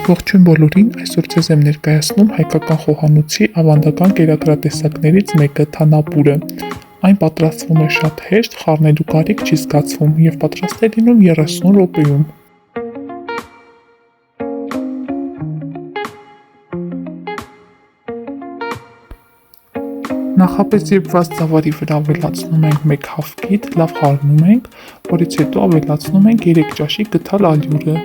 Ողջույն բոլորին, այսօր ձեզ եմ ներկայացնում հայկական խոհանոցի ավանդական կերակրատեսակներից մեկը՝ թանապուրը։ Այն պատրաստվում է շատ հեշտ, խառնելու կարիք չի զգացվում և պատրաստ է լինում 30 րոպեում։ Նախապես եփված ծավալի վրա ավելացնում ենք 1 հավկիթ, լավ խառնում ենք, որից հետո ավելացնում ենք 3 ճաշի գթալ ալյուրը։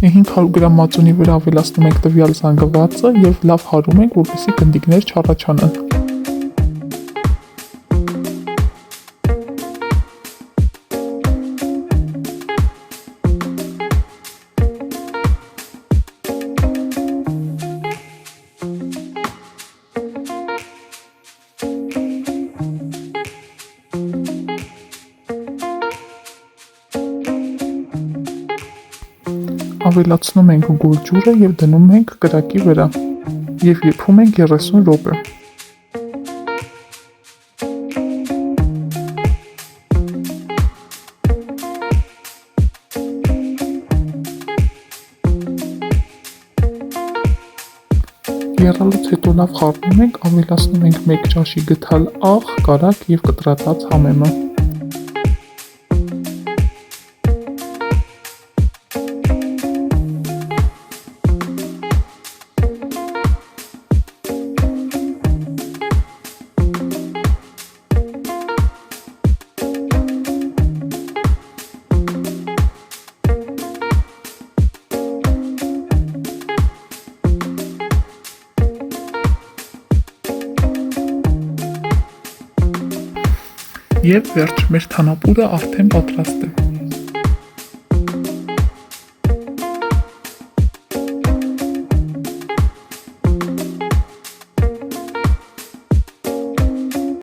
Մենք 500 գրամ մածունի վրա ավելացնում ենք տվյալ զանգվածը և լավ հարում ենք, որպեսզի գնդիկներ չառաջանան։ Ավելացնում ենք գոր ջուրը և դնում ենք կրակի վրա և եփում ենք 30 րոպե։ Եռալուց հետո լավ խառնում ենք, ավելացնում ենք 1 ճաշի գթալ աղ, կարագ և կտրատած համեմը։ Եվ վերջ, մեր թանապուրը արդեն պատրաստ է։